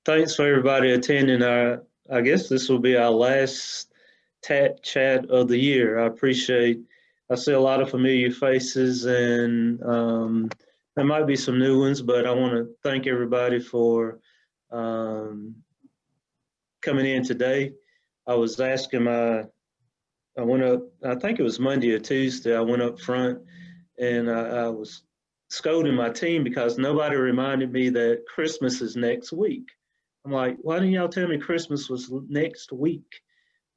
Thanks for everybody attending I guess this will be our last TATT chat of the year. I see a lot of familiar faces and there might be some new ones, but I want to thank everybody for coming in today. I was asking I went up, I think it was Monday or Tuesday, I went up front and I was scolding my team because nobody reminded me that Christmas is next week. I'm like, why didn't y'all tell me Christmas was next week?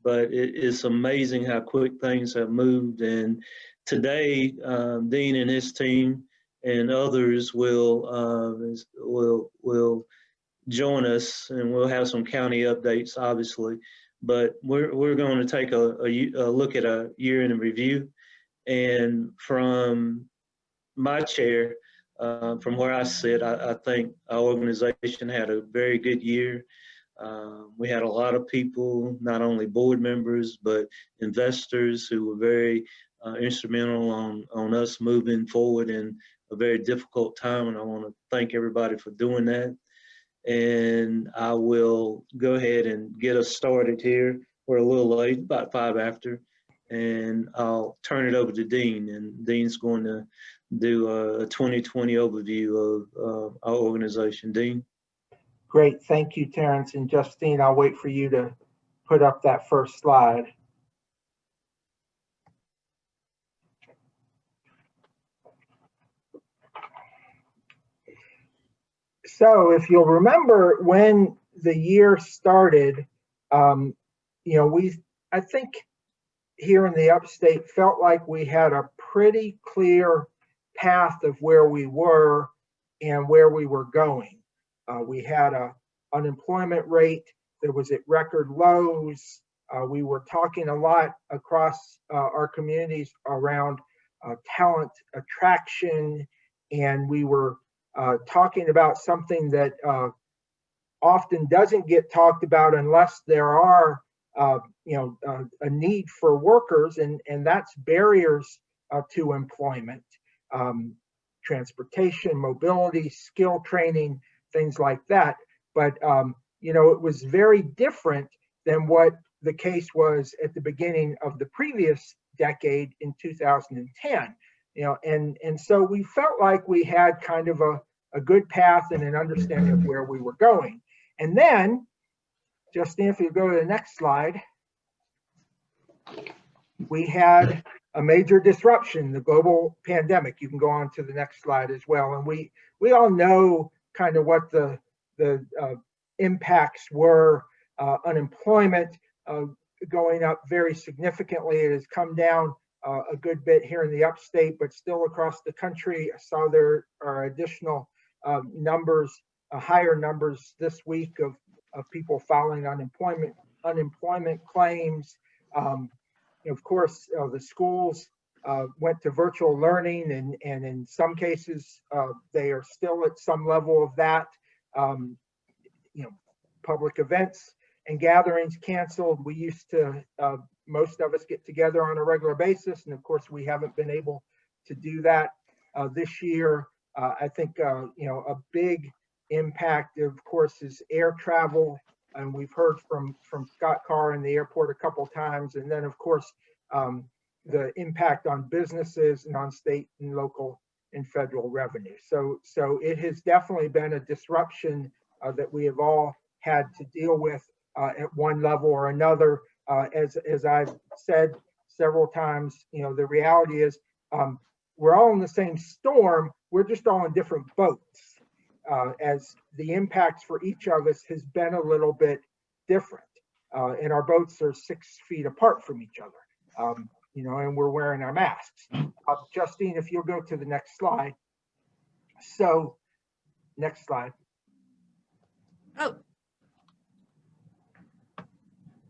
But it's amazing how quick things have moved. And today, Dean and his team and others will join us, and we'll have some county updates, obviously. But we're going to take a look at a year in review, and from my chair, from where I sit, I think our organization had a very good year. We had a lot of people, not only board members, but investors who were very instrumental on us moving forward in a very difficult time. And I want to thank everybody for doing that. And I will go ahead and get us started here. We're a little late, about 5 after. And I'll turn it over to Dean. And Dean's going to do a 2020 overview of our organization. Dean? Great, thank you, Terrence. And Justine, I'll wait for you to put up that first slide. So if you'll remember when the year started, I think here in the Upstate felt like we had a pretty clear path of where we were and where we were going. We had an unemployment rate that was at record lows. We were talking a lot across our communities around talent attraction, and we were talking about something that often doesn't get talked about unless there are a need for workers, and that's barriers to employment, transportation, mobility, skill training, things like that. But it was very different than what the case was at the beginning of the previous decade in 2010. And so we felt like we had kind of a good path and an understanding of where we were going. And then, Justine, if you go to the next slide, we had a major disruption, the global pandemic. You can go on to the next slide as well. And we all know kind of what the impacts were. Unemployment going up very significantly. It has come down a good bit here in the Upstate, but still across the country. I saw there are additional numbers, higher numbers this week of people filing unemployment claims. Of course, the schools went to virtual learning, and in some cases, they are still at some level of that. Public events and gatherings canceled. We used to, most of us get together on a regular basis, and of course, we haven't been able to do that this year. I think, a big impact, of course, is air travel. And we've heard from Scott Carr in the airport a couple of times. And then, of course, the impact on businesses and on state and local and federal revenue. So it has definitely been a disruption that we have all had to deal with at one level or another. As I've said several times, the reality is we're all in the same storm. We're just all in different boats. As the impacts for each of us has been a little bit different. And our boats are 6 feet apart from each other, and we're wearing our masks. Justine, if you'll go to the next slide. So, next slide. Oh.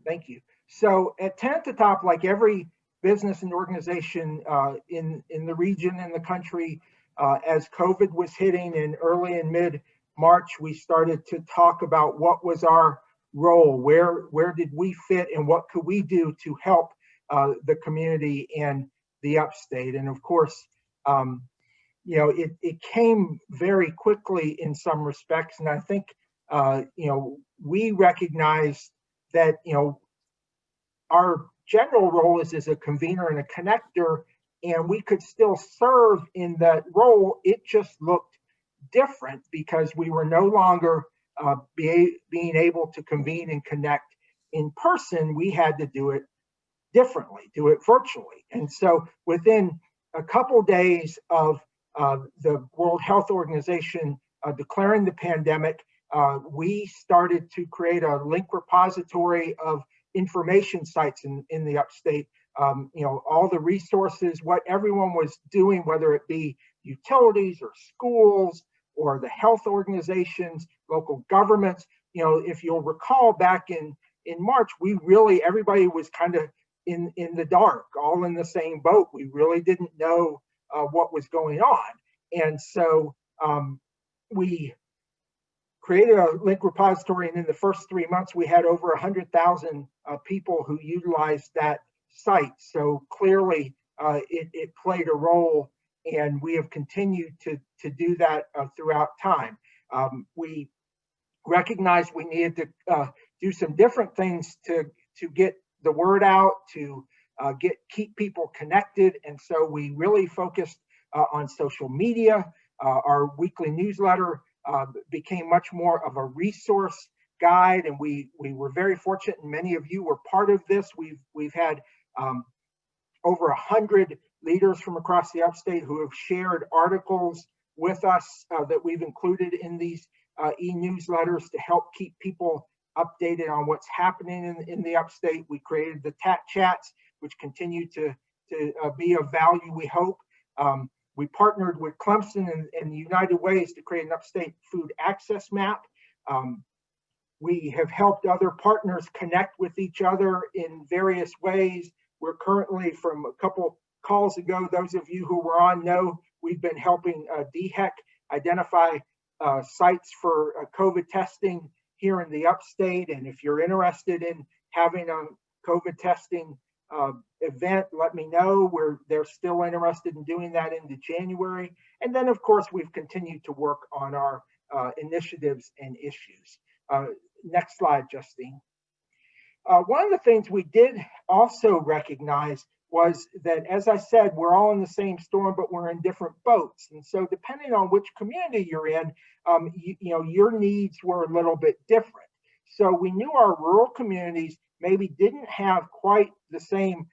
Thank you. So at TATT the Top, like every business and organization in the region and the country, as COVID was hitting in early and mid-March, we started to talk about what was our role, where did we fit, and what could we do to help the community and the Upstate. And of course, it came very quickly in some respects, and I think we recognize that, our general role is as a convener and a connector, and we could still serve in that role. It just looked different because we were no longer being able to convene and connect in person. We had to do it differently, do it virtually. And so within a couple days of the World Health Organization declaring the pandemic, we started to create a link repository of information sites in the upstate. All the resources, what everyone was doing, whether it be utilities or schools or the health organizations, local governments. If you'll recall back in March, everybody was kind of in the dark, all in the same boat. We really didn't know what was going on. And so we created a link repository, and in the first 3 months, we had over 100,000 people who utilized that site. So clearly, it played a role, and we have continued to do that throughout time. We recognized we needed to do some different things to get the word out, to keep people connected, and so we really focused on social media. Our weekly newsletter became much more of a resource guide, and we were very fortunate, and many of you were part of this. We've had over 100 leaders from across the upstate who have shared articles with us that we've included in these e-newsletters to help keep people updated on what's happening in the upstate. We created the TATT chats, which continue to be of value, we hope. We partnered with Clemson and United Ways to create an upstate food access map. We have helped other partners connect with each other in various ways. We're currently, from a couple calls ago, those of you who were on know, we've been helping DHEC identify sites for COVID testing here in the upstate. And if you're interested in having a COVID testing event, let me know. They're still interested in doing that into January. And then, of course, we've continued to work on our initiatives and issues. Next slide, Justine. One of the things we did also recognize was that, as I said, we're all in the same storm, but we're in different boats. And so depending on which community you're in, your needs were a little bit different. So we knew our rural communities maybe didn't have quite the same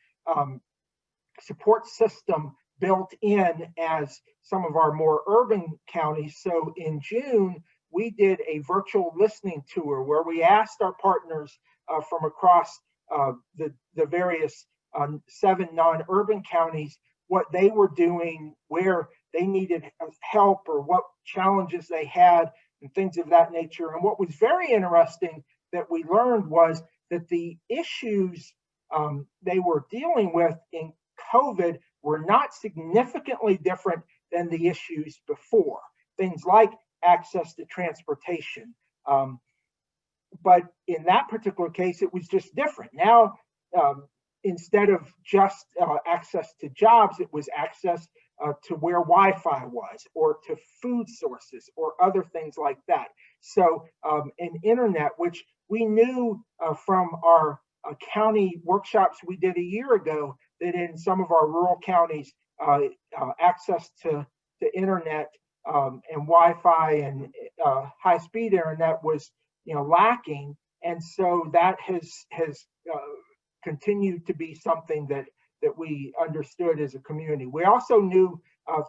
support system built in as some of our more urban counties. So in June, we did a virtual listening tour where we asked our partners from across the various 7 non-urban counties what they were doing, where they needed help, or what challenges they had, and things of that nature. And what was very interesting that we learned was that the issues they were dealing with in COVID were not significantly different than the issues before. Things like access to transportation. But in that particular case, it was just different. Now, instead of just access to jobs, it was access to where Wi-Fi was, or to food sources, or other things like that. So an internet, which we knew from our county workshops we did a year ago, that in some of our rural counties, access to internet and Wi-Fi and high-speed internet was lacking. And so that has continued to be something that we understood as a community. We also knew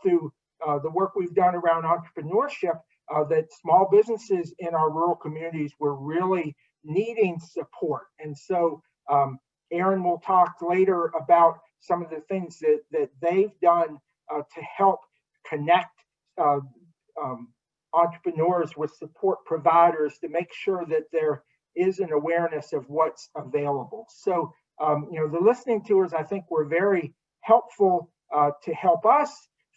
through the work we've done around entrepreneurship that small businesses in our rural communities were really needing support. And so Aaron will talk later about some of the things that they've done to help connect entrepreneurs with support providers to make sure that there is an awareness of what's available. So the listening tours, I think, were very helpful to help us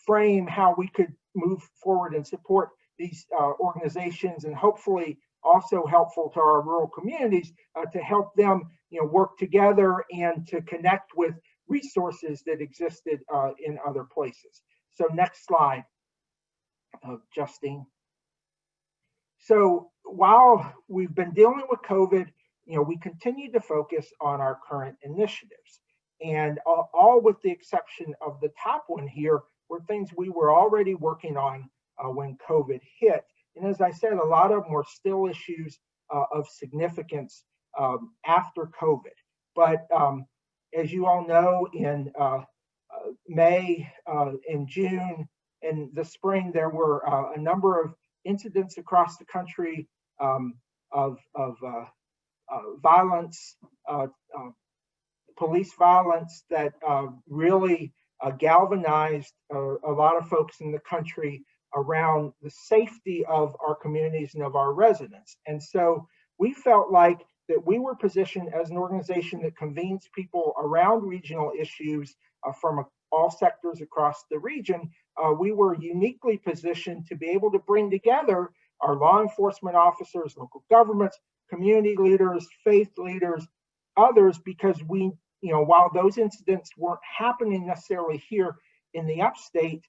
frame how we could move forward and support these organizations, and hopefully also helpful to our rural communities to help them work together and to connect with resources that existed in other places. So next slide, Justine. So while we've been dealing with COVID, we continue to focus on our current initiatives. And all with the exception of the top one here were things we were already working on when COVID hit. And as I said, a lot of them were still issues of significance after COVID. But as you all know, in May, in June, in the spring, there were a number of incidents across the country of violence, police violence that really galvanized a lot of folks in the country around the safety of our communities and of our residents. And so we felt like that we were positioned as an organization that convenes people around regional issues from all sectors across the region. We were uniquely positioned to be able to bring together our law enforcement officers, local governments, community leaders, faith leaders, others, because we, while those incidents weren't happening necessarily here in the upstate,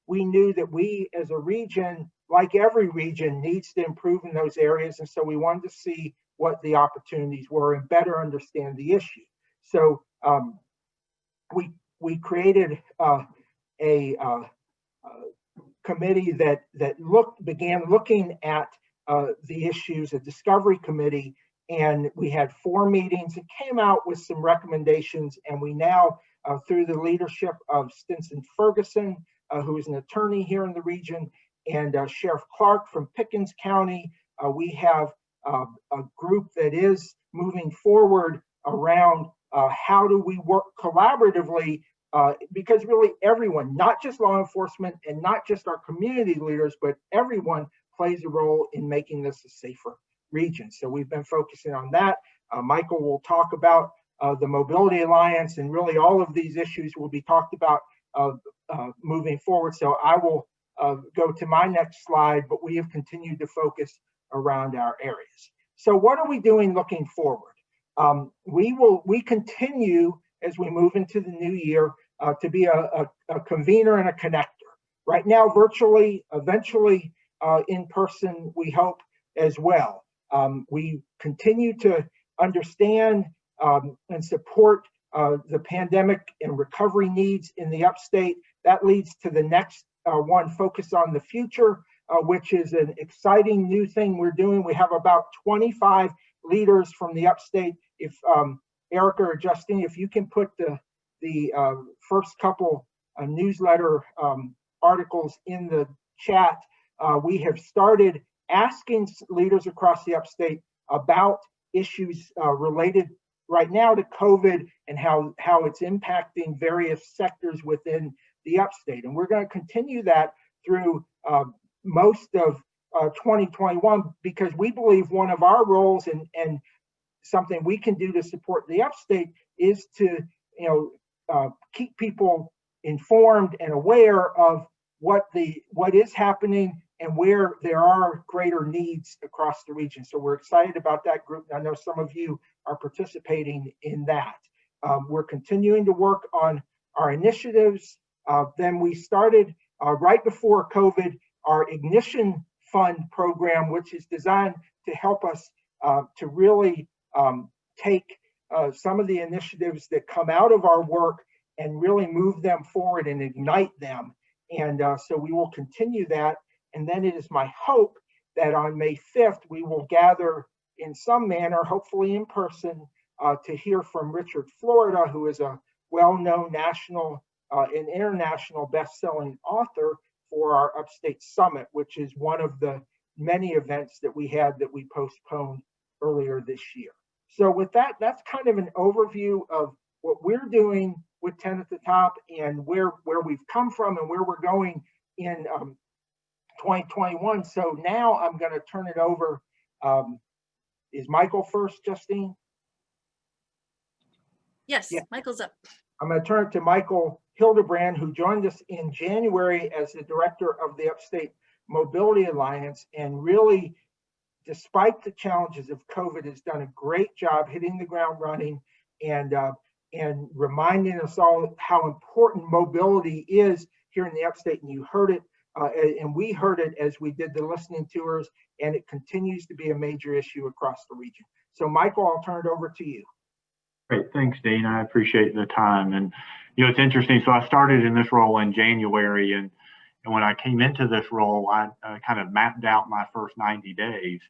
we knew that we as a region, like every region, needs to improve in those areas. And so we wanted to see what the opportunities were and better understand the issue. So we created a committee that began looking at the issues, a discovery committee, and we had 4 meetings and came out with some recommendations. And we now, through the leadership of Stinson Ferguson, who is an attorney here in the region, and Sheriff Clark from Pickens County, we have a group that is moving forward around how do we work collaboratively, because really everyone, not just law enforcement and not just our community leaders, but everyone plays a role in making this a safer region. So we've been focusing on that. Michael will talk about the Mobility Alliance, and really all of these issues will be talked about moving forward. So I will go to my next slide, but we have continued to focus around our areas. So what are we doing looking forward? We continue as we move into the new year to be a convener and a connector. Right now, virtually, eventually in person, we hope as well. We continue to understand and support the pandemic and recovery needs in the upstate. That leads to the next one, focus on the future, which is an exciting new thing we're doing. We have about 25 leaders from the upstate. If Erica or Justine, if you can put the first couple newsletter articles in the chat, we have started asking leaders across the upstate about issues related right now to COVID and how it's impacting various sectors within the upstate. And we're going to continue that through most of 2021, because we believe one of our roles and something we can do to support the upstate is to keep people informed and aware of what is happening and where there are greater needs across the region. So we're excited about that group. I know some of you are participating in that. We're continuing to work on our initiatives. Then we started right before COVID, our Ignition Fund program, which is designed to help us to really take some of the initiatives that come out of our work and really move them forward and ignite them. And so we will continue that. And then it is my hope that on May 5th, we will gather in some manner, hopefully in person, to hear from Richard Florida, who is a well-known national and international best-selling author, for our Upstate Summit, which is one of the many events that we had that we postponed earlier this year. So with that, that's kind of an overview of what we're doing with 10 at the Top and where we've come from and where we're going in 2021. So now I'm going to turn it over. Is Michael first, Justine? Yes, Yeah. Michael's up. I'm going to turn it to Michael Hildebrand, who joined us in January as the director of the Upstate Mobility Alliance, and really, despite the challenges of COVID, has done a great job hitting the ground running and reminding us all how important mobility is here in the Upstate. And you heard it And we heard it as we did the listening tours, and it continues to be a major issue across the region. So Michael, I'll turn it over to you. Great, thanks, Dean. I appreciate the time. And it's interesting. So I started in this role in January, and when I came into this role, I kind of mapped out my first 90 days.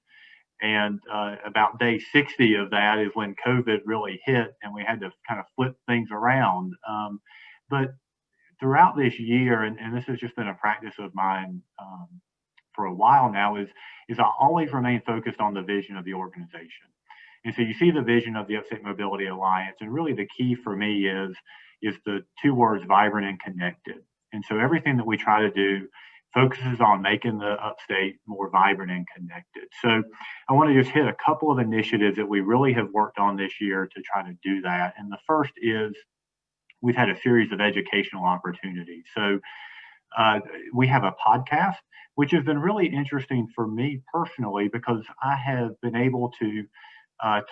And about day 60 of that is when COVID really hit, and we had to kind of flip things around. But throughout this year, and this has just been a practice of mine for a while now, is I always remain focused on the vision of the organization. And so you see the vision of the Upstate Mobility Alliance, and really the key for me is the two words, vibrant and connected. And so everything that we try to do focuses on making the Upstate more vibrant and connected. So I want to just hit a couple of initiatives that we really have worked on this year to try to do that. And the first is we've had a series of educational opportunities. So we have a podcast, which has been really interesting for me personally, because I have been able to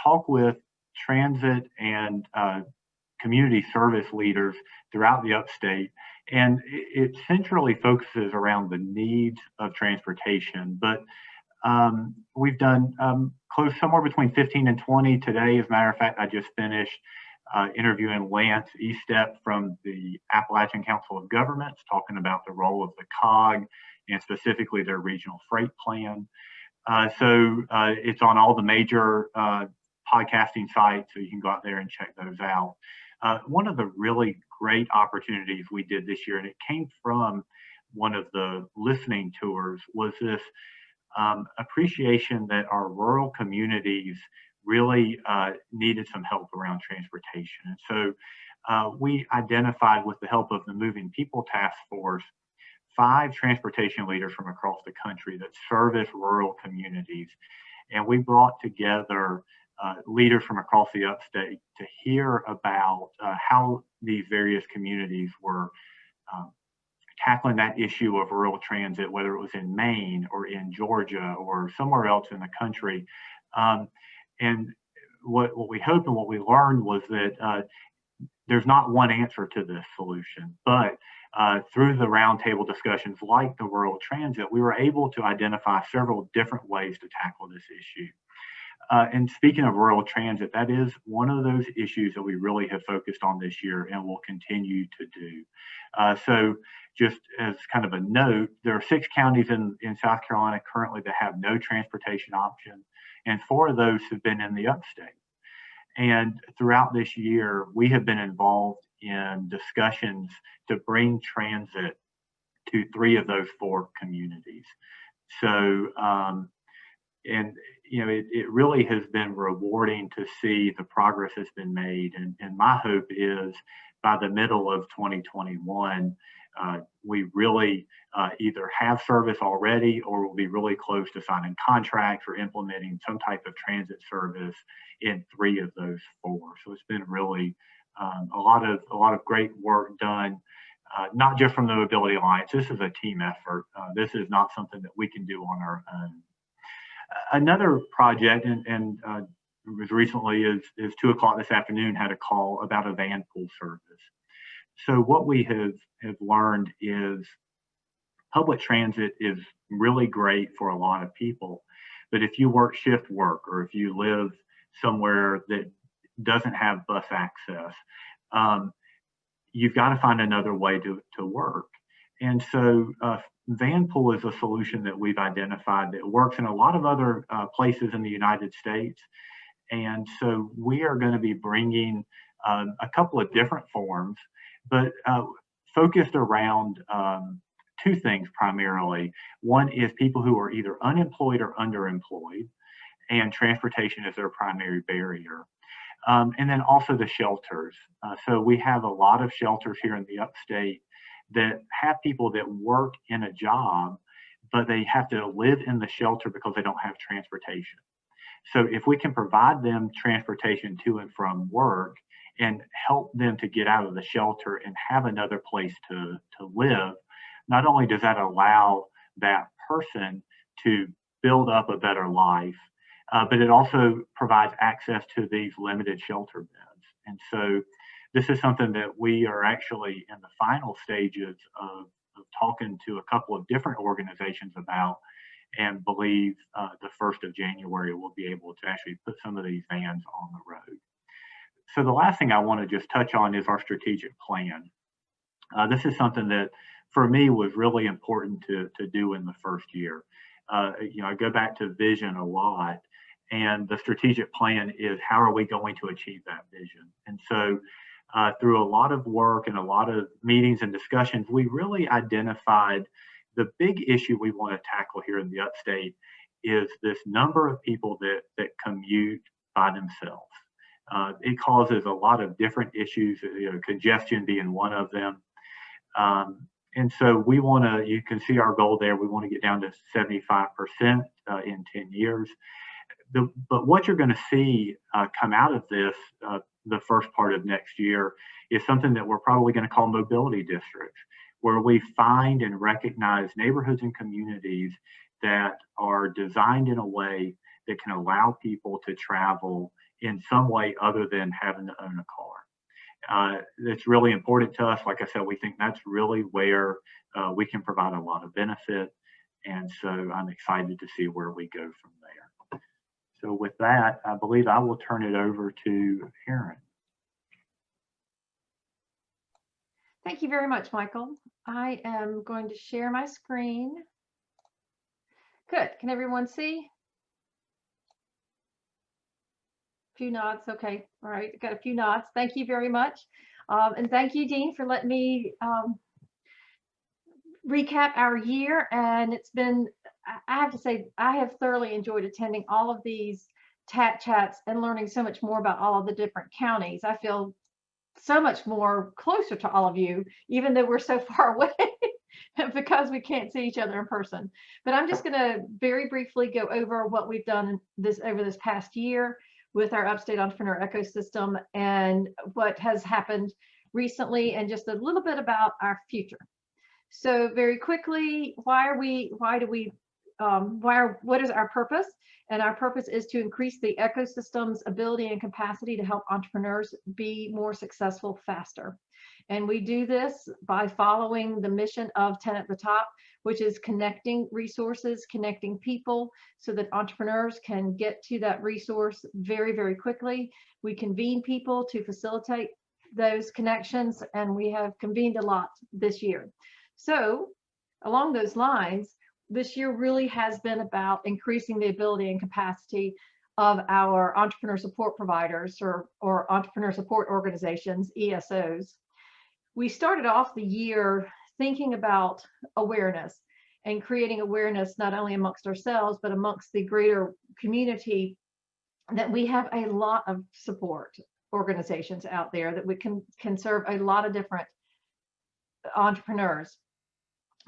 talk with transit and community service leaders throughout the Upstate. And it centrally focuses around the needs of transportation. But we've done close somewhere between 15 and 20 today. As a matter of fact, I just finished interviewing Lance Estep from the Appalachian Council of Governments, talking about the role of the COG and specifically their regional freight plan. So it's on all the major podcasting sites, so you can go out there and check those out. One of the really great opportunities we did this year, and it came from one of the listening tours, was this appreciation that our rural communities really needed some help around transportation. And so we identified, with the help of the Moving People Task Force, 5 transportation leaders from across the country that service rural communities. And we brought together leaders from across the Upstate to hear about how these various communities were tackling that issue of rural transit, whether it was in Maine or in Georgia or somewhere else in the country. And what we hoped and what we learned was that there's not one answer to this solution, but through the roundtable discussions like the rural transit, we were able to identify several different ways to tackle this issue. And speaking of rural transit, that is one of those issues that we really have focused on this year and will continue to do. So just as kind of a note, there are 6 counties in South Carolina currently that have no transportation option, and 4 of those have been in the Upstate. And throughout this year, we have been involved in discussions to bring transit to 3 of those 4 communities. So, and it really has been rewarding to see the progress that's been made. And my hope is by the middle of 2021, we really either have service already or will be really close to signing contracts or implementing some type of transit service in 3 of those 4. So it's been really a lot of great work done, not just from the Mobility Alliance. This is a team effort. This is not something that we can do on our own. Another project, and was recently is 2 o'clock this afternoon, had a call about a Vanpool service. So what we have learned is public transit is really great for a lot of people, but if you work shift work or if you live somewhere that doesn't have bus access, you've got to find another way to work. And so Vanpool is a solution that we've identified that works in a lot of other places in the United States. And so we are going to be bringing a couple of different forms, but focused around 2 things primarily. One is people who are either unemployed or underemployed, and transportation is their primary barrier. And then also the shelters. So we have a lot of shelters here in the Upstate that have people that work in a job, but they have to live in the shelter because they don't have transportation. So if we can provide them transportation to and from work and help them to get out of the shelter and have another place to live, not only does that allow that person to build up a better life, but it also provides access to these limited shelter beds. And so this is something that we are actually in the final stages talking to a couple of different organizations about, and believe the 1st of January we'll be able to actually put some of these vans on the road. So the last thing I want to just touch on is our strategic plan. This is something that for me was really important to do in the first year. I go back to vision a lot, and the strategic plan is how are we going to achieve that vision? And so through a lot of work and a lot of meetings and discussions, we really identified the big issue we want to tackle here in the Upstate is this number of people that commute by themselves. It causes a lot of different issues, congestion being one of them. And so we want to, you can see our goal there, we want to get down to 75% in 10 years. But what you're going to see come out of this, the first part of next year, is something that we're probably going to call mobility districts, where we find and recognize neighborhoods and communities that are designed in a way that can allow people to travel in some way other than having to own a car. It's really important to us. Like I said, we think that's really where we can provide a lot of benefit. And so I'm excited to see where we go from there. So with that, I believe I will turn it over to Erin. Thank you very much, Michael. I am going to share my screen. Good. Can everyone see? A few nods. Okay. All right. Got a few nods. Thank you very much. And thank you, Dean, for letting me recap our year. And it's been, I have to say, I have thoroughly enjoyed attending all of these TATT chats and learning so much more about all of the different counties. I feel so much more closer to all of you, even though we're so far away because we can't see each other in person. But I'm just going to very briefly go over what we've done over this past year with our Upstate Entrepreneur Ecosystem and what has happened recently, and just a little bit about our future. So very quickly, what is our purpose? And our purpose is to increase the ecosystem's ability and capacity to help entrepreneurs be more successful faster. And we do this by following the mission of TATT at the top, which is connecting resources, connecting people so that entrepreneurs can get to that resource very, very quickly. We convene people to facilitate those connections, and we have convened a lot this year. So along those lines, this year really has been about increasing the ability and capacity of our entrepreneur support providers or entrepreneur support organizations, ESOs. We started off the year thinking about awareness and creating awareness not only amongst ourselves, but amongst the greater community, that we have a lot of support organizations out there that we can serve a lot of different entrepreneurs.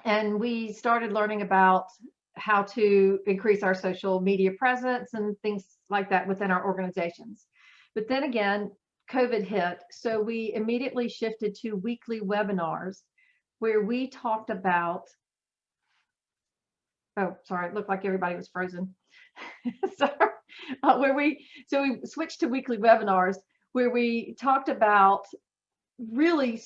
And we started learning about how to increase our social media presence and things like that within our organizations. But then again, COVID hit, so we immediately shifted to weekly webinars where we talked about, oh, sorry, it looked like everybody was frozen. So we switched to weekly webinars where we talked about really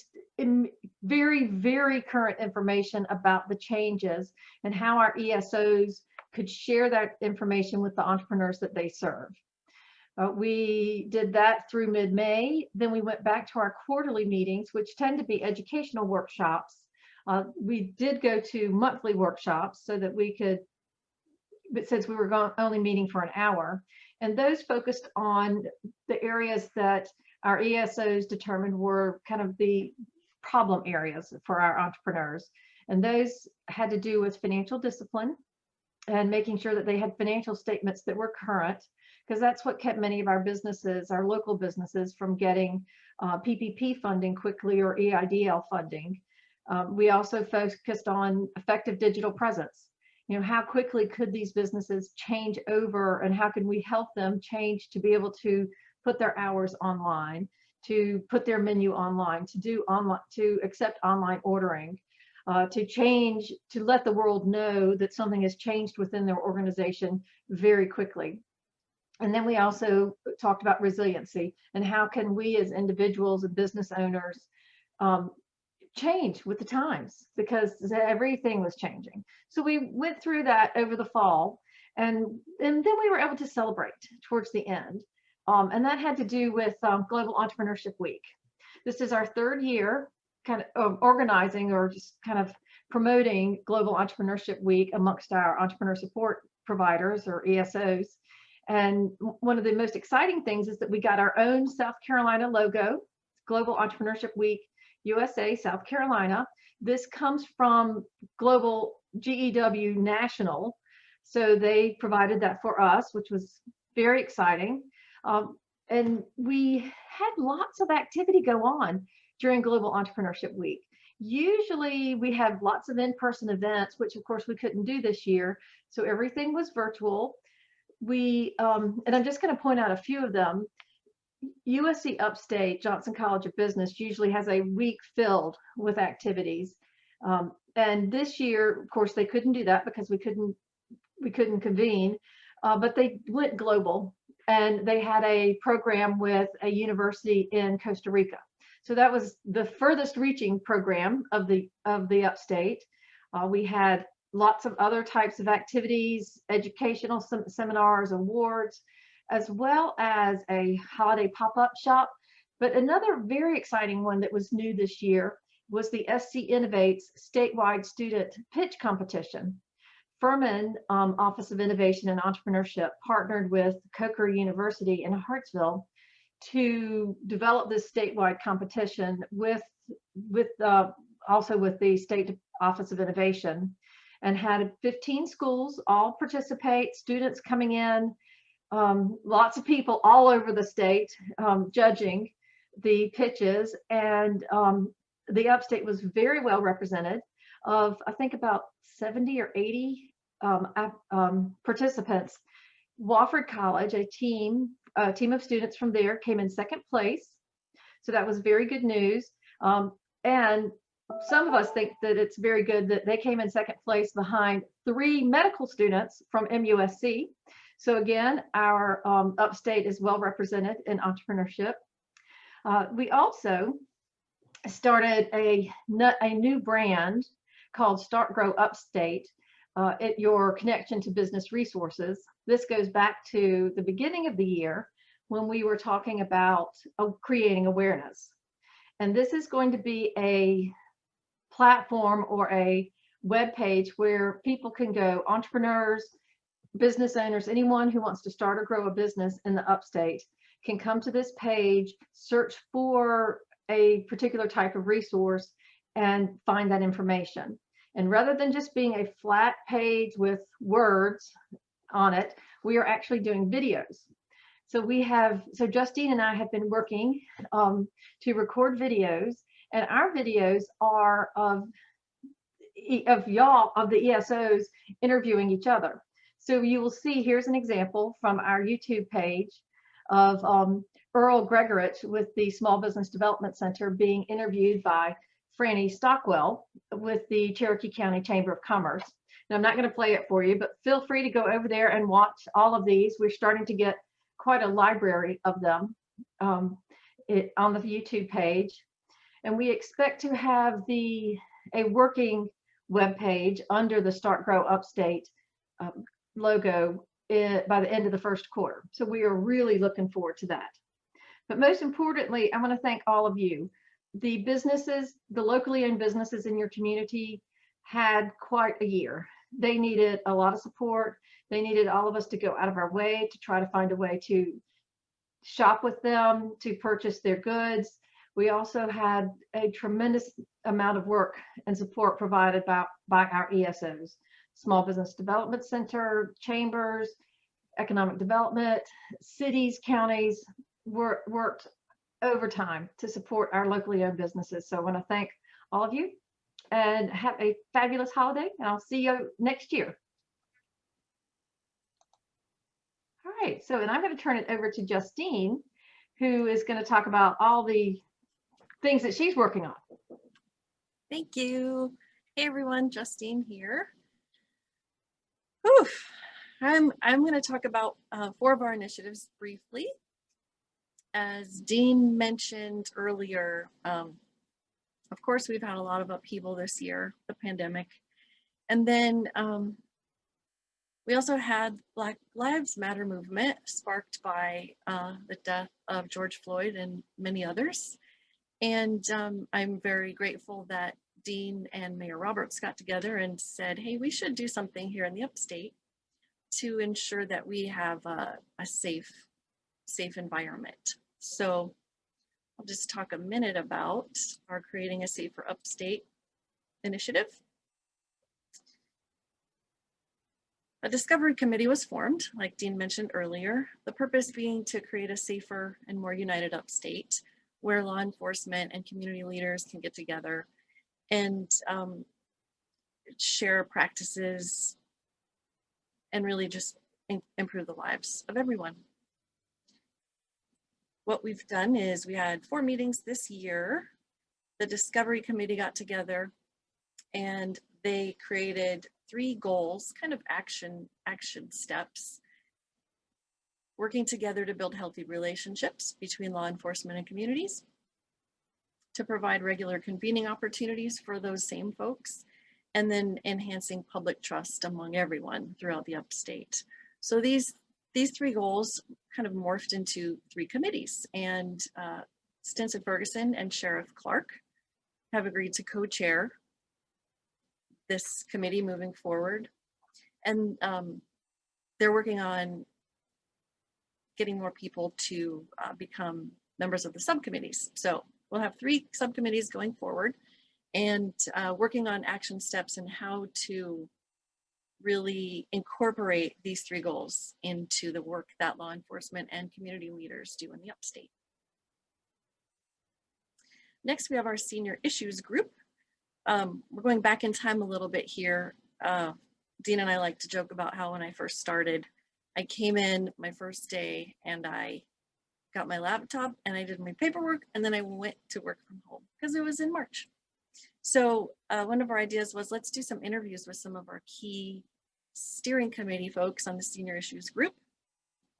very, very current information about the changes and how our ESOs could share that information with the entrepreneurs that they serve. We did that through mid-May. Then we went back to our quarterly meetings, which tend to be educational workshops. We did go to monthly workshops so that we could, but since we were only meeting for an hour, and those focused on the areas that our ESOs determined were kind of the problem areas for our entrepreneurs. And those had to do with financial discipline and making sure that they had financial statements that were current, because that's what kept many of our businesses, our local businesses, from getting PPP funding quickly or EIDL funding. We also focused on effective digital presence. You know, how quickly could these businesses change over, and how can we help them change to be able to put their hours online, to put their menu online, to do online, to accept online ordering, to change, to let the world know that something has changed within their organization very quickly. And then we also talked about resiliency and how can we as individuals and business owners change with the times because everything was changing. So we went through that over the fall, and then we were able to celebrate towards the end. And that had to do with Global Entrepreneurship Week. This is our third year kind of organizing or just kind of promoting Global Entrepreneurship Week amongst our entrepreneur support providers or ESOs. And one of the most exciting things is that we got our own South Carolina logo, Global Entrepreneurship Week USA, South Carolina. This comes from Global GEW National. So they provided that for us, which was very exciting. And we had lots of activity go on during Global Entrepreneurship Week. Usually we have lots of in-person events, which of course we couldn't do this year. So everything was virtual. And I'm just going to point out a few of them. USC Upstate, Johnson College of Business usually has a week filled with activities. And this year, of course, they couldn't do that because we couldn't convene, but they went global and they had a program with a university in Costa Rica. So that was the furthest reaching program of the Upstate. We had lots of other types of activities, educational seminars, awards, as well as a holiday pop-up shop. But another very exciting one that was new this year was the SC Innovates statewide student pitch competition. Furman Office of Innovation and Entrepreneurship partnered with Coker University in Hartsville to develop this statewide competition also with the State Office of Innovation, and had 15 schools all participate, students coming in, lots of people all over the state judging the pitches, and the Upstate was very well represented. Of I think about 70 or 80 participants. Wofford College, a team of students from there came in second place. So that was very good news. And some of us think that it's very good that they came in second place behind 3 medical students from MUSC. So again, our Upstate is well represented in entrepreneurship. We also started a new brand called Start Grow Upstate. Your connection to business resources. This goes back to the beginning of the year when we were talking about creating awareness. And this is going to be a platform or a web page where people can go, entrepreneurs, business owners, anyone who wants to start or grow a business in the Upstate can come to this page, search for a particular type of resource, and find that information. And rather than just being a flat page with words on it, we are actually doing videos. So Justine and I have been working to record videos, and our videos are of y'all, of the ESOs, interviewing each other. So you will see, here's an example from our YouTube page of Earl Gregorich with the Small Business Development Center being interviewed by Franny Stockwell with the Cherokee County Chamber of Commerce. Now, I'm not going to play it for you, but feel free to go over there and watch all of these. We're starting to get quite a library of them on the YouTube page. And we expect to have a working web page under the Start Grow Upstate logo by the end of the first quarter. So we are really looking forward to that. But most importantly, I want to thank all of you. The businesses, the locally owned businesses in your community had quite a year. They needed a lot of support. They needed all of us to go out of our way to try to find a way to shop with them, to purchase their goods. We also had a tremendous amount of work and support provided by our ESOs, Small Business Development Center, chambers, economic development, cities, counties worked overtime to support our locally owned businesses. So I want to thank all of you and have a fabulous holiday, and I'll see you next year. All right, so and I'm going to turn it over to Justine, who is going to talk about all the things that she's working on. Thank you. Hey everyone, Justine here. Oof. I'm going to talk about 4 of our initiatives briefly. As Dean mentioned earlier, of course, we've had a lot of upheaval this year, the pandemic. And then we also had Black Lives Matter movement sparked by the death of George Floyd and many others. And I'm very grateful that Dean and Mayor Roberts got together and said, hey, we should do something here in the Upstate to ensure that we have a safe environment. So I'll just talk a minute about our Creating a Safer Upstate initiative. A discovery committee was formed, like Dean mentioned earlier, the purpose being to create a safer and more united Upstate where law enforcement and community leaders can get together and share practices and really just improve the lives of everyone. What we've done is we had 4 meetings this year. The discovery committee got together and they created 3 goals, kind of action steps, working together to build healthy relationships between law enforcement and communities, to provide regular convening opportunities for those same folks, and then enhancing public trust among everyone throughout the Upstate. So these 3 goals kind of morphed into 3 committees, and Stinson Ferguson and Sheriff Clark have agreed to co-chair this committee moving forward. And they're working on getting more people to become members of the subcommittees. So we'll have 3 subcommittees going forward and working on action steps and how to really incorporate these 3 goals into the work that law enforcement and community leaders do in the Upstate. Next, we have our senior issues group. We're going back in time a little bit here. Dean and I like to joke about how when I first started, I came in my first day and I got my laptop and I did my paperwork and then I went to work from home because it was in March. So one of our ideas was, let's do some interviews with some of our key steering committee folks on the senior issues group.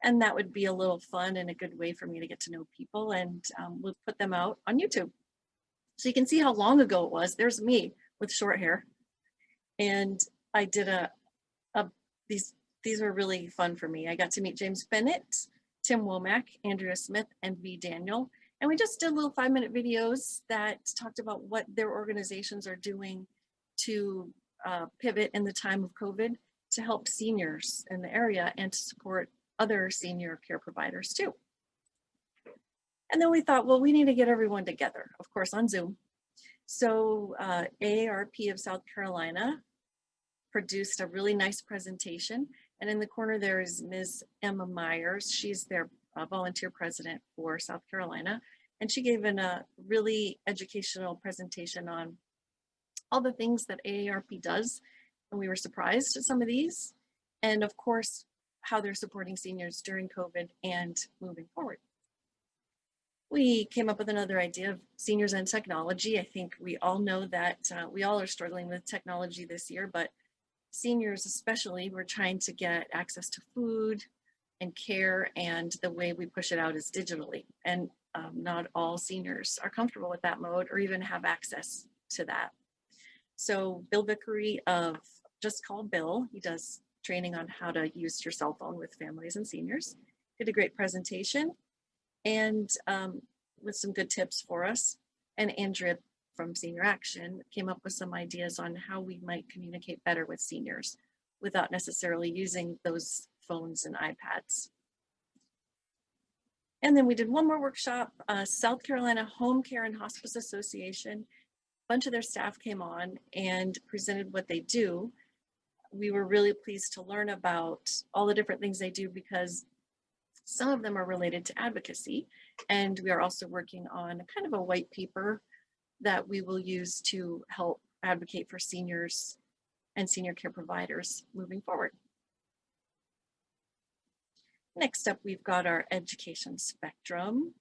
And that would be a little fun and a good way for me to get to know people, and we'll put them out on YouTube. So you can see how long ago it was. There's me with short hair. And I did these were really fun for me. I got to meet James Bennett, Tim Womack, Andrea Smith, and V. Daniel. And we just did little 5-minute videos that talked about what their organizations are doing to pivot in the time of COVID to help seniors in the area and to support other senior care providers too. And then we thought, well, we need to get everyone together, of course, on Zoom. So AARP of South Carolina produced a really nice presentation. And in the corner there is Ms. Emma Myers. She's their volunteer president for South Carolina. And she gave a really educational presentation on all the things that AARP does. And we were surprised at some of these. And of course, how they're supporting seniors during COVID and moving forward. We came up with another idea of seniors and technology. I think we all know that we all are struggling with technology this year, but seniors especially, we're trying to get access to food and care, and the way we push it out is digitally. And not all seniors are comfortable with that mode or even have access to that. So Bill Vickery of Just Call Bill, he does training on how to use your cell phone with families and seniors, did a great presentation and with some good tips for us. And Andrea from Senior Action came up with some ideas on how we might communicate better with seniors without necessarily using those phones and iPads. And then we did one more workshop, South Carolina Home Care and Hospice Association. A bunch of their staff came on and presented what they do. We were really pleased to learn about all the different things they do because some of them are related to advocacy. And we are also working on kind of a white paper that we will use to help advocate for seniors and senior care providers moving forward. Next up, we've got our education spectrum.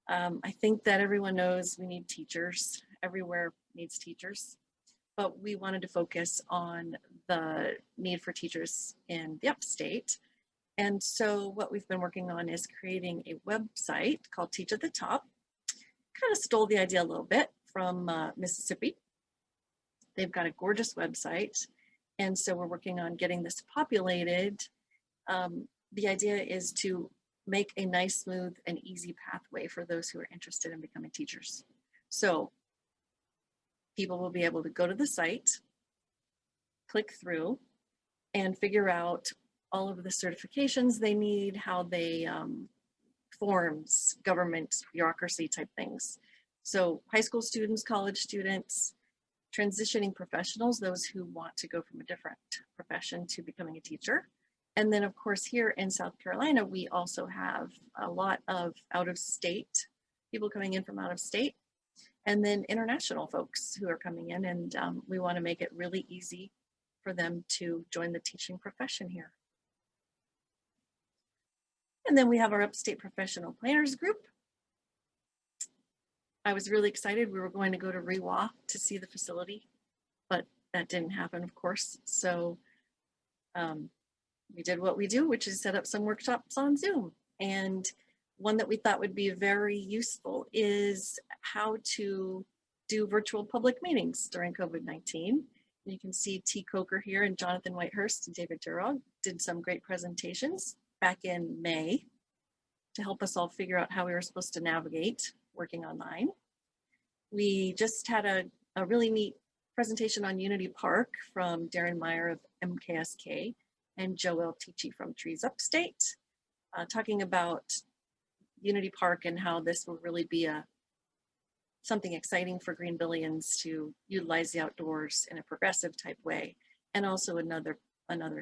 I think that everyone knows we need teachers. Everywhere needs teachers. But we wanted to focus on the need for teachers in the Upstate. And so what we've been working on is creating a website called Teach at the Top. Kind of stole the idea a little bit from Mississippi. They've got a gorgeous website. And so we're working on getting this populated. The idea is to make a nice, smooth, and easy pathway for those who are interested in becoming teachers. So people will be able to go to the site, click through, and figure out all of the certifications they need, how they forms, government, bureaucracy type things. So high school students, college students, transitioning professionals, those who want to go from a different profession to becoming a teacher. And then of course here in South Carolina, we also have a lot of out-of-state people coming in from out of state, and then international folks who are coming in, and we want to make it really easy for them to join the teaching profession here. And then we have our Upstate Professional Planners Group. I was really excited. We were going to go to Rewa to see the facility, but that didn't happen, of course. So we did what we do, which is set up some workshops on Zoom. And one that we thought would be very useful is how to do virtual public meetings during COVID-19. You can see T. Coker here and Jonathan Whitehurst and David Durog did some great presentations back in May to help us all figure out how we were supposed to navigate working online. We just had a really neat presentation on Unity Park from Darren Meyer of MKSK and Joel Tichy from Trees Upstate, talking about Unity Park and how this will really be something exciting for Greenvillians to utilize the outdoors in a progressive type way, and also another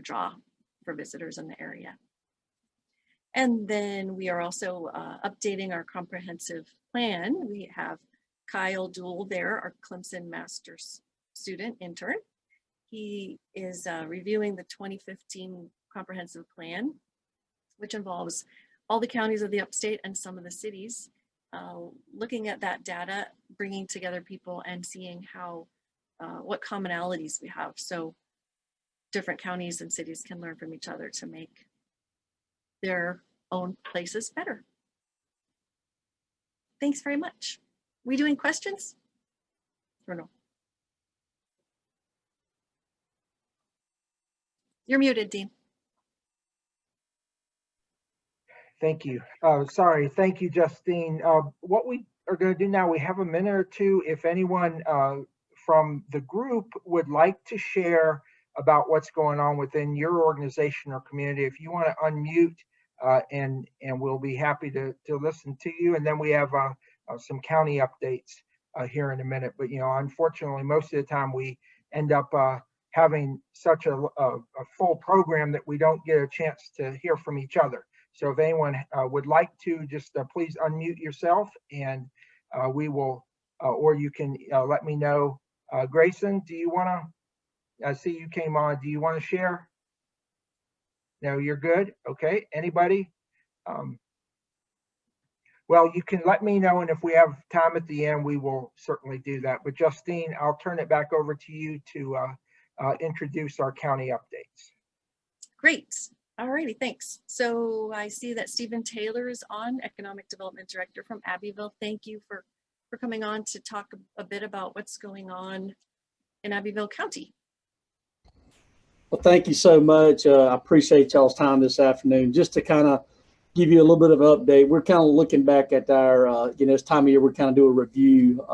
draw for visitors in the area. And then we are also updating our comprehensive plan. We have Kyle Duell there, our Clemson Master's student intern. He is reviewing the 2015 comprehensive plan, which involves all the counties of the upstate and some of the cities, looking at that data, bringing together people and seeing how, what commonalities we have. So different counties and cities can learn from each other to make their own places better. Thanks very much. We doing questions or no? You're muted, Dean. Thank you. Sorry. Thank you, Justine. What we are going to do now, we have a minute or two. If anyone from the group would like to share about what's going on within your organization or community, if you want to unmute, and we'll be happy to listen to you. And then we have some county updates here in a minute. But, you know, unfortunately, most of the time we end up having such a full program that we don't get a chance to hear from each other. So if anyone would like to, just please unmute yourself, and we will, or you can let me know. Grayson, do you want to, I see you came on, do you want to share? No, you're good? Okay, anybody? Well, you can let me know, and if we have time at the end, we will certainly do that. But Justine, I'll turn it back over to you to introduce our county updates. Great. All righty, thanks. So I see that Stephen Taylor is on, Economic Development Director from Abbeville. Thank you for coming on to talk a bit about what's going on in Abbeville County. Well, thank you so much. I appreciate y'all's time this afternoon. Just to kind of give you a little bit of an update, we're kind of looking back at our, you know, this time of year, we kind of do a review,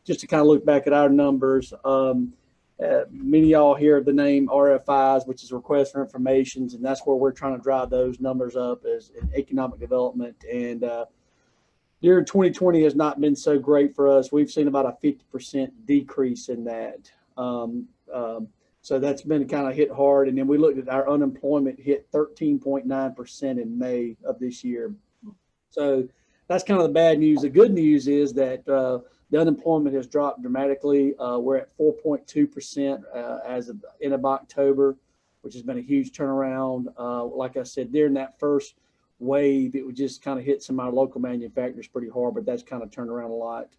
just to kind of look back at our numbers. Many of y'all hear the name RFIs, which is request for informations, and that's where we're trying to drive those numbers up as in economic development. And year 2020 has not been so great for us. We've seen about a 50% decrease in that. So that's been kind of hit hard. And then we looked at our unemployment hit 13.9% in May of this year. So that's kind of the bad news. The good news is that the unemployment has dropped dramatically. We're at 4.2% as of end of October, which has been a huge turnaround. Like I said, during that first wave, it would just kind of hit some of our local manufacturers pretty hard, but that's kind of turned around a lot.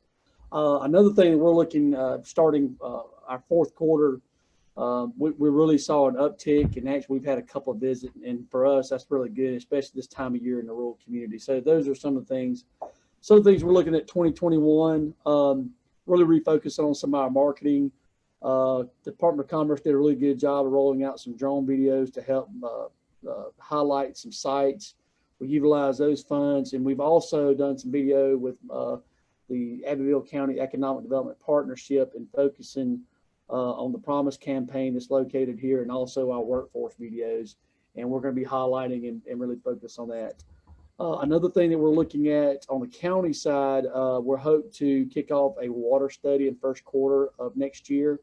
Another thing that we're looking, starting our fourth quarter, we really saw an uptick, and actually we've had a couple of visits, and for us, that's really good, especially this time of year in the rural community. So those are some of the things. Some things we're looking at 2021. really refocus on some of our marketing. Department of Commerce did a really good job of rolling out some drone videos to help highlight some sites. We utilize those funds, and we've also done some video with the Abbeville County Economic Development Partnership and focusing on the Promise campaign that's located here, and also our workforce videos. And we're going to be highlighting and really focus on that. Another thing that we're looking at on the county side, we're hope to kick off a water study in first quarter of next year.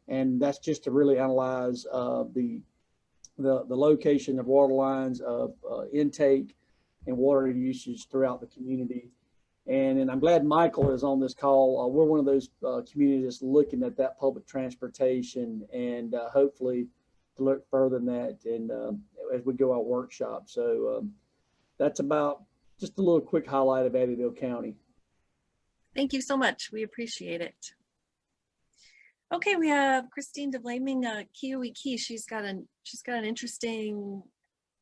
And that's just to really analyze the location of water lines, of intake and water usage throughout the community. And I'm glad Michael is on this call. We're one of those communities that's looking at that public transportation, and hopefully to look further than that and as we go our workshop. So that's about just a little quick highlight of Abbeville County. Thank you so much. We appreciate it. Okay, we have Christine DeVlaming, Key. She's got an interesting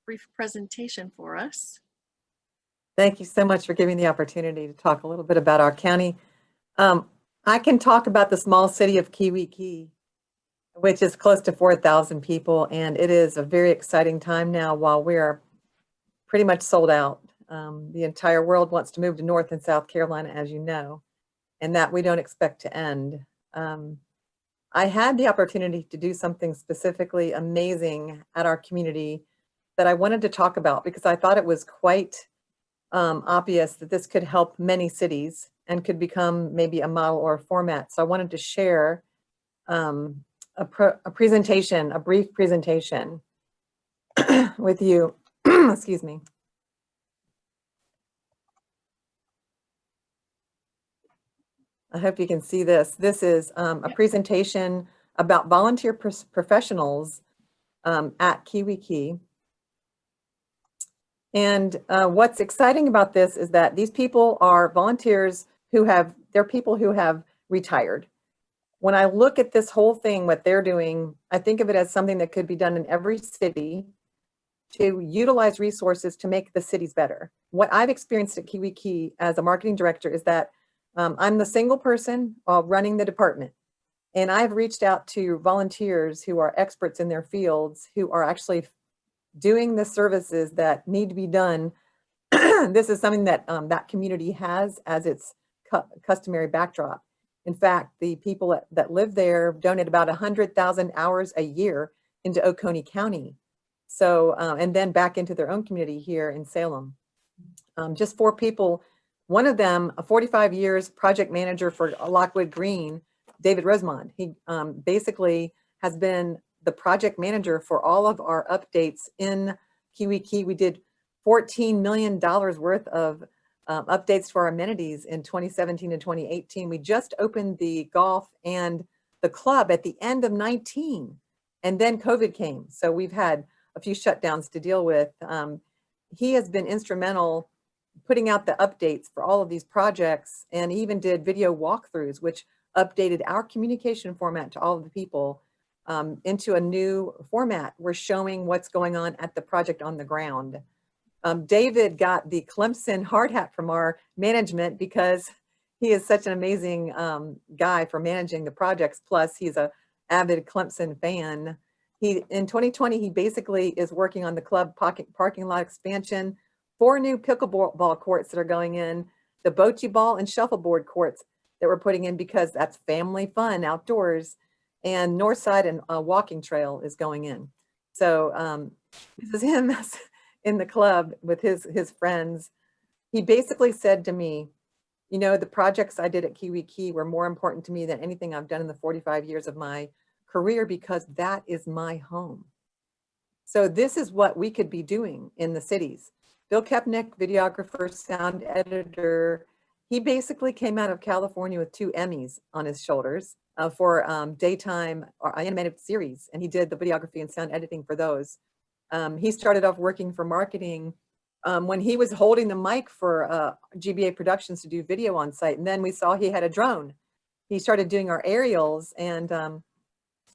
brief presentation for us. Thank you so much for giving the opportunity to talk a little bit about our county. I can talk about the small city of Key, which is close to 4,000 people, and it is a very exciting time now while we are pretty much sold out. The entire world wants to move to North and South Carolina, as you know, and that we don't expect to end. I had the opportunity to do something specifically amazing at our community that I wanted to talk about because I thought it was quite obvious that this could help many cities and could become maybe a model or a format. So I wanted to share a presentation, a brief presentation with you. Excuse me. I hope you can see this. This is a presentation about volunteer professionals at Key. And what's exciting about this is that these people are volunteers they're people who have retired. When I look at this whole thing, what they're doing, I think of it as something that could be done in every city to utilize resources to make the cities better. What I've experienced at Key as a marketing director is that I'm the single person running the department. And I've reached out to volunteers who are experts in their fields, who are actually doing the services that need to be done. This is something that that community has as its customary backdrop. In fact, the people that live there donate about 100,000 hours a year into Oconee County. So, and then back into their own community here in Salem. Just 4 people. One of them, a 45 years project manager for Lockwood Green, David Rosemond. He basically has been the project manager for all of our updates in Key. We did $14 million worth of updates for our amenities in 2017 and 2018. We just opened the golf and the club at the end of 19, and then COVID came. So we've had a few shutdowns to deal with. He has been instrumental putting out the updates for all of these projects, and even did video walkthroughs, which updated our communication format to all of the people into a new format. We're showing what's going on at the project on the ground. David got the Clemson hard hat from our management because he is such an amazing guy for managing the projects. Plus, he's an avid Clemson fan. In 2020, he basically is working on the club parking lot expansion, 4 new pickleball courts that are going in, the bocce ball and shuffleboard courts that we're putting in because that's family fun outdoors, and Northside and walking trail is going in. So this is him in the club with his friends. He basically said to me, you know, the projects I did at Key were more important to me than anything I've done in the 45 years of my career because that is my home. So this is what we could be doing in the cities. Bill Kepnick, videographer, sound editor, he basically came out of California with 2 Emmys on his shoulders for daytime or animated series, and he did the videography and sound editing for those. He started off working for marketing when he was holding the mic for GBA Productions to do video on site, and then we saw he had a drone. He started doing our aerials, and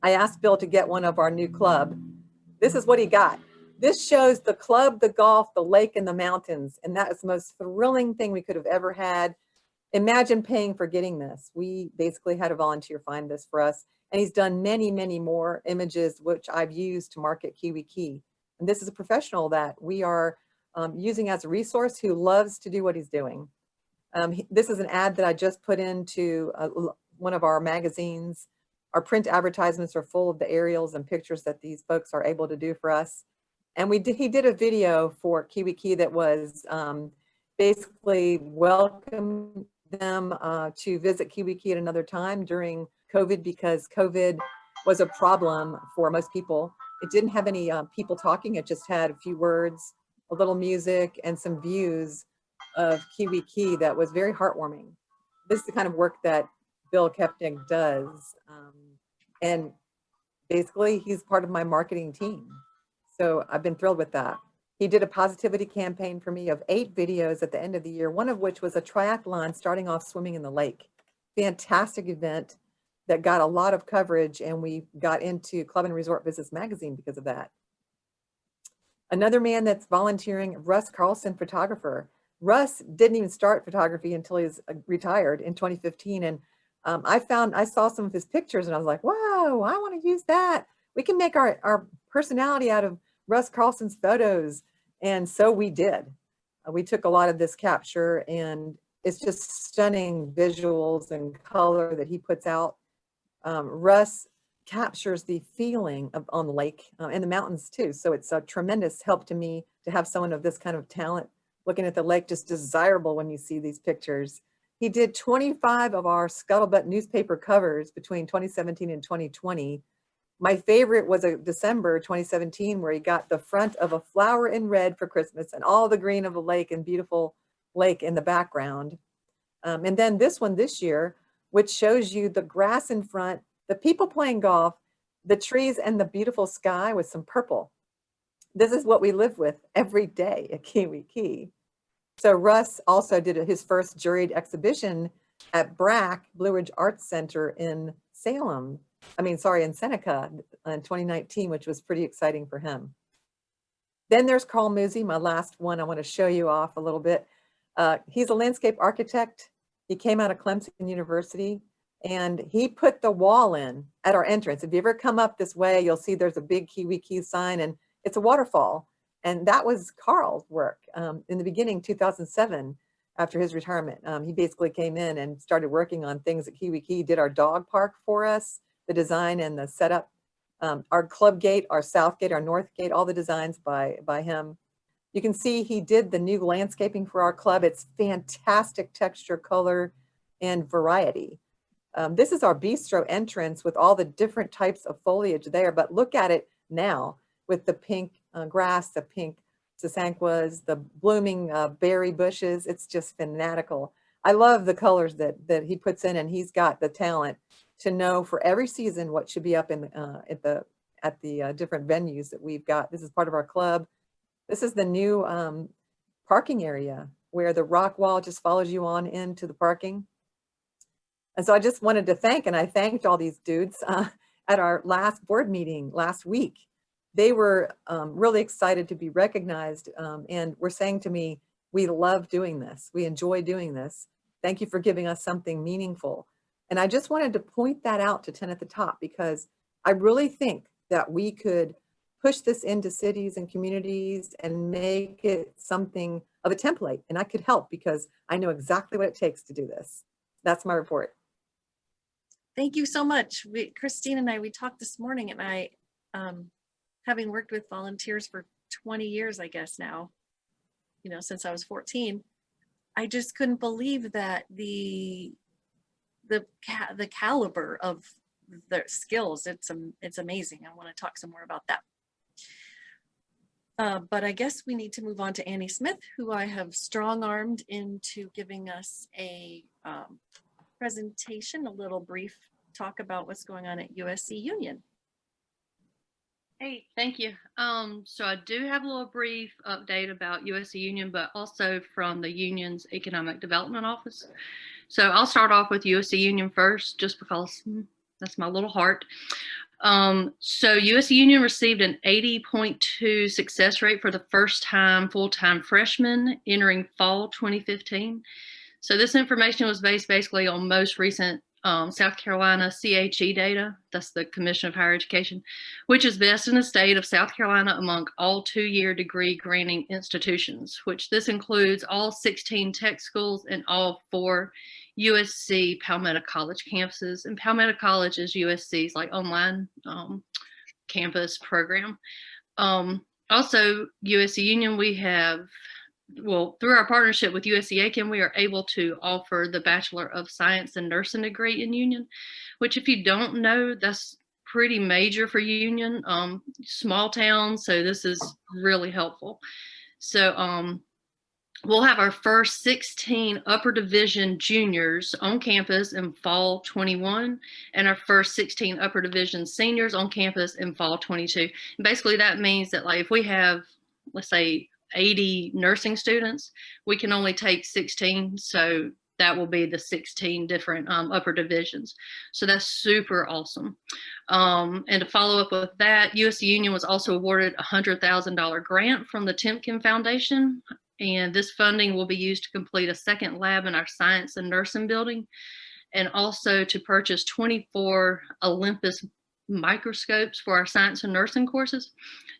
I asked Bill to get one of our new club. This is what he got. This shows the club, the golf, the lake, and the mountains. And that is the most thrilling thing we could have ever had. Imagine paying for getting this. We basically had a volunteer find this for us, and he's done many, many more images, which I've used to market Kiwi Key. And this is a professional that we are using as a resource who loves to do what he's doing. This is an ad that I just put into one of our magazines. Our print advertisements are full of the aerials and pictures that these folks are able to do for us. And he did a video for Kiwi Key that was basically welcome them to visit Kiwi Key at another time during COVID, because COVID was a problem for most people. It didn't have any people talking. It just had a few words, a little music, and some views of Kiwi Key that was very heartwarming. This is the kind of work that Bill Kepnick does. And basically he's part of my marketing team. So I've been thrilled with that. He did a positivity campaign for me of 8 videos at the end of the year, one of which was a triathlon starting off swimming in the lake. Fantastic event that got a lot of coverage, and we got into Club and Resort Business magazine because of that. Another man that's volunteering, Russ Carlson, photographer. Russ didn't even start photography until he's retired in 2015. And I saw some of his pictures and I was like, whoa, I want to use that. We can make our personality out of Russ Carlson's photos. And so we did. We took a lot of this capture, and it's just stunning visuals and color that he puts out. Russ captures the feeling of on the lake and the mountains too. So it's a tremendous help to me to have someone of this kind of talent looking at the lake, just desirable when you see these pictures. He did 25 of our Scuttlebutt newspaper covers between 2017 and 2020. My favorite was a December 2017 where he got the front of a flower in red for Christmas and all the green of the lake and beautiful lake in the background. And then this one this year, which shows you the grass in front, the people playing golf, the trees, and the beautiful sky with some purple. This is what we live with every day at Kiwi Key. So Russ also did his first juried exhibition at BRAC, Blue Ridge Arts Center in in Seneca in 2019, which was pretty exciting for him. Then there's Carl Muzzy, my last one. I want to show you off a little bit. He's a landscape architect. He came out of Clemson University, and he put the wall in at our entrance. If you ever come up this way, you'll see there's a big Kiwi Key sign, and it's a waterfall. And that was Carl's work in the beginning, 2007, after his retirement. He basically came in and started working on things at Kiwi Key, did our dog park for us, the design and the setup, our club gate, our south gate, our north gate, all the designs by him. You can see he did the new landscaping for our club. It's fantastic texture, color, and variety. This is our bistro entrance with all the different types of foliage there, but look at it now with the pink grass, the pink sasanquas, the blooming berry bushes. It's just fanatical. I love the colors that he puts in, and he's got the talent to know for every season what should be up in at the different venues that we've got. This is part of our club. This is the new parking area where the rock wall just follows you on into the parking. And so I just wanted to thank, and I thanked all these dudes at our last board meeting last week. They were really excited to be recognized and were saying to me, we love doing this. We enjoy doing this. Thank you for giving us something meaningful. And I just wanted to point that out to 10 at the top, because I really think that we could push this into cities and communities and make it something of a template. And I could help because I know exactly what it takes to do this. That's my report. Thank you so much. Christine and we talked this morning, and I, having worked with volunteers for 20 years, I guess now, since I was 14, I just couldn't believe that the caliber of their skills. It's amazing. I want to talk some more about that. But I guess we need to move on to Annie Smith, who I have strong-armed into giving us a presentation, a little brief talk about what's going on at USC Union. Hey, thank you. So I do have a little brief update about USC Union, but also from the union's Economic Development Office. So I'll start off with USC Union first, just because that's my little heart. So USC Union received an 80.2 success rate for the first time full-time freshmen entering fall 2015. So this information was based basically on most recent South Carolina CHE data. That's the Commission of Higher Education, which is best in the state of South Carolina among all 2-year degree granting institutions, which this includes all 16 tech schools and all 4 USC Palmetto College campuses. And Palmetto College is USC's like online campus program. Also, USC Union, we have, well, through our partnership with USC Aiken, we are able to offer the Bachelor of Science and Nursing degree in Union, which if you don't know, that's pretty major for Union, small town. So this is really helpful. So we'll have our first 16 upper division juniors on campus in fall 21 and our first 16 upper division seniors on campus in fall 22. And basically that means that like if we have, let's say 80 nursing students, we can only take 16. So that will be the 16 different upper divisions. So that's super awesome. And to follow up with that, USC Union was also awarded a $100,000 grant from the Timken Foundation. And this funding will be used to complete a second lab in our science and nursing building, and also to purchase 24 Olympus microscopes for our science and nursing courses.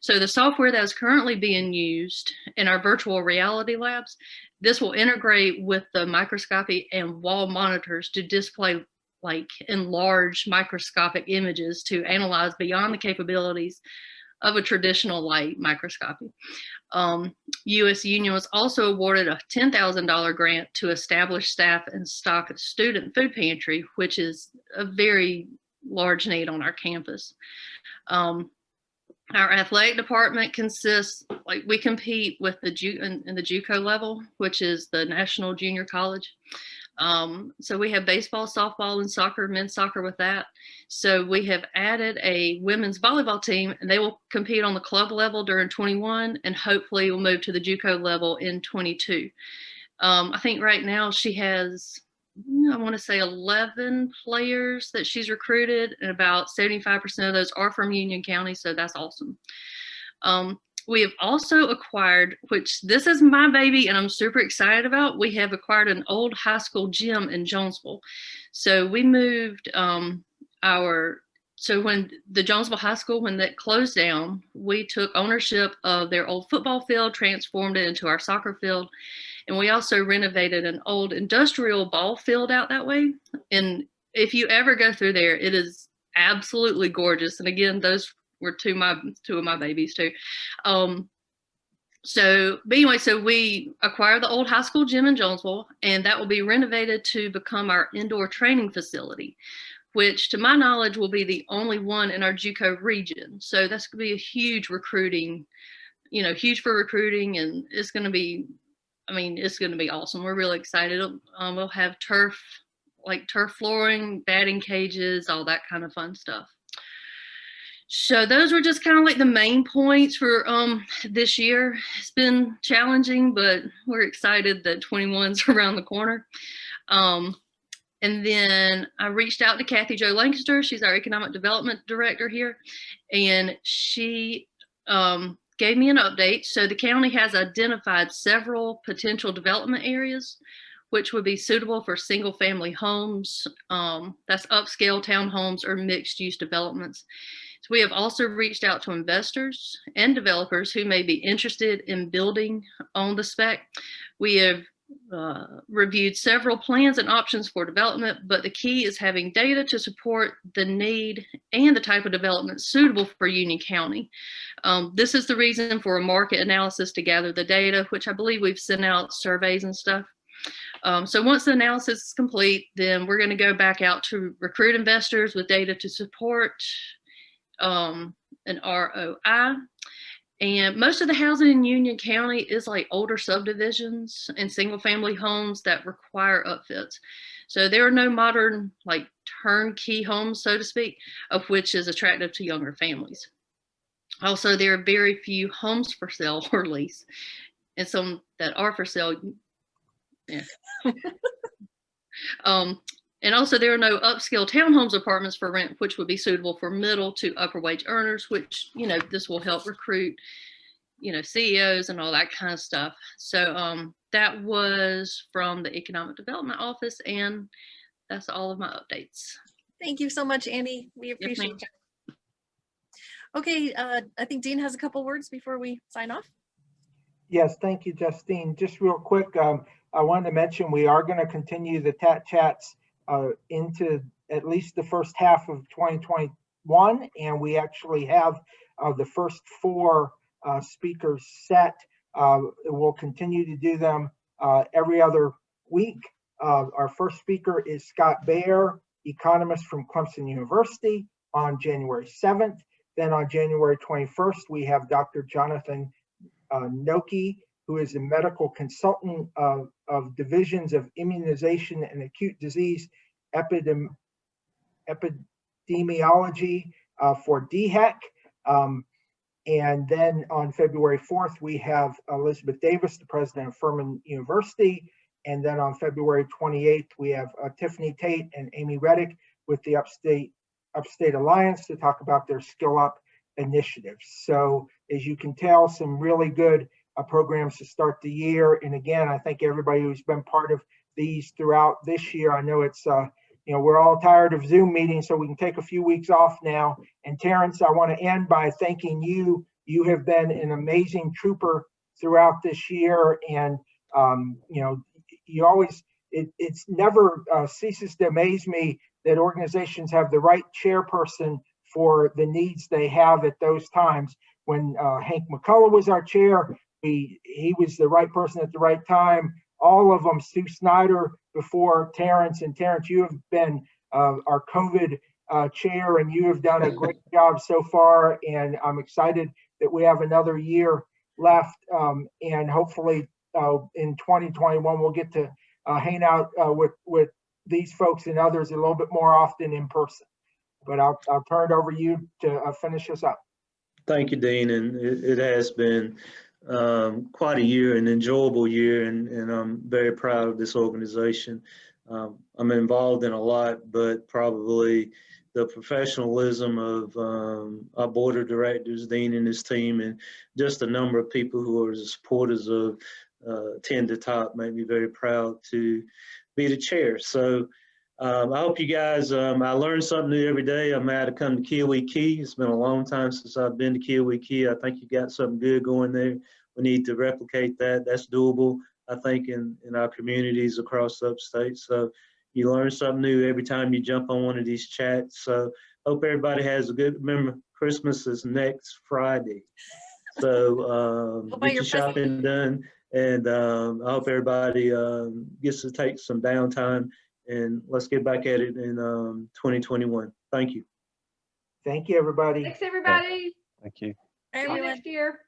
So the software that is currently being used in our virtual reality labs, this will integrate with the microscopy and wall monitors to display like enlarged microscopic images to analyze beyond the capabilities of a traditional light microscopy. US Union was also awarded a $10,000 grant to establish, staff, and stock a student food pantry, which is a very large need on our campus. Our athletic department consists, like we compete with the in the JUCO level, which is the National Junior College. So we have baseball, softball, and soccer, men's soccer with that. So we have added a women's volleyball team, and they will compete on the club level during 21, and hopefully will move to the JUCO level in 22. I think right now she has, I want to say 11 players that she's recruited, and about 75% of those are from Union County, so that's awesome. We have also acquired, which this is my baby and I'm super excited about, we have acquired an old high school gym in Jonesville. So we moved so when the Jonesville High School, when that closed down, we took ownership of their old football field, transformed it into our soccer field. And we also renovated an old industrial ball field out that way. And if you ever go through there, it is absolutely gorgeous. And again, those were two of my babies too. So we acquired the old high school gym in Jonesville, and that will be renovated to become our indoor training facility, which to my knowledge will be the only one in our JUCO region. So that's going to be a huge recruiting, huge for recruiting, and it's going to be, it's going to be awesome. We're really excited. We'll have turf flooring, batting cages, all that kind of fun stuff. So those were just kind of like the main points for this year. It's been challenging, but we're excited that 21's around the corner. And then I reached out to Kathy Jo Lancaster. She's our economic development director here, and she gave me an update. So the county has identified several potential development areas which would be suitable for single family homes. That's upscale townhomes or mixed use developments. So we have also reached out to investors and developers who may be interested in building on the spec. We have reviewed several plans and options for development, but the key is having data to support the need and the type of development suitable for Union County. This is the reason for a market analysis to gather the data, which I believe we've sent out surveys and stuff. So once the analysis is complete, then we're going to go back out to recruit investors with data to support an ROI. And most of the housing in Union County is like older subdivisions and single family homes that require upfits. So there are no modern like turnkey homes, so to speak, of which is attractive to younger families. Also, there are very few homes for sale or lease, and some that are for sale. Yeah. And also there are no upscale townhomes apartments for rent, which would be suitable for middle to upper wage earners, which, this will help recruit CEOs and all that kind of stuff. So that was from the Economic Development Office, and that's all of my updates. Thank you so much, Andy. We appreciate you. Okay, I think Dean has a couple words before we sign off. Yes, thank you, Justine. Just real quick, I wanted to mention we are going to continue the TATT chats into at least the first half of 2021, and we actually have the first 4 speakers set. We'll continue to do them every other week. Our first speaker is Scott Baer, economist from Clemson University, on January 7th. Then on January 21st, we have Dr. Jonathan Noki, who is a medical consultant of divisions of immunization and acute disease epidemiology for DHEC. And then on February 4th, we have Elizabeth Davis, the president of Furman University. And then on February 28th, we have Tiffany Tate and Amy Reddick with the Upstate Alliance to talk about their Skill Up initiatives. So as you can tell, some really good programs to start the year. And again, I thank everybody who's been part of these throughout this year. I know it's, we're all tired of Zoom meetings, so we can take a few weeks off now. And Terrence, I want to end by thanking you. You have been an amazing trooper throughout this year. And, you always, it's never ceases to amaze me that organizations have the right chairperson for the needs they have at those times. When Hank McCullough was our chair, he was the right person at the right time. All of them, Sue Snyder before Terrence, and Terrence, you have been our COVID chair, and you have done a great job so far. And I'm excited that we have another year left, and hopefully in 2021 we'll get to hang out with these folks and others a little bit more often in person. But I'll turn it over to you to finish us up. Thank you, Dean. And it has been quite a year, an enjoyable year, and I'm very proud of this organization. I'm involved in a lot, but probably the professionalism of our board of directors, Dean and his team, and just a number of people who are the supporters of Tend to Top make me very proud to be the chair. So I hope you guys, I learn something new every day. I'm out to come to Kiowee Key. It's been a long time since I've been to Kiowee Key. I think you got something good going there. We need to replicate that. That's doable, I think, in our communities across the Upstate. So you learn something new every time you jump on one of these chats. So hope everybody has a good, remember, Christmas is next Friday. So get your shopping done. And I hope everybody gets to take some downtime, and let's get back at it in 2021. Thank you. Thank you, everybody. Thanks, everybody. Thank you. See you next year.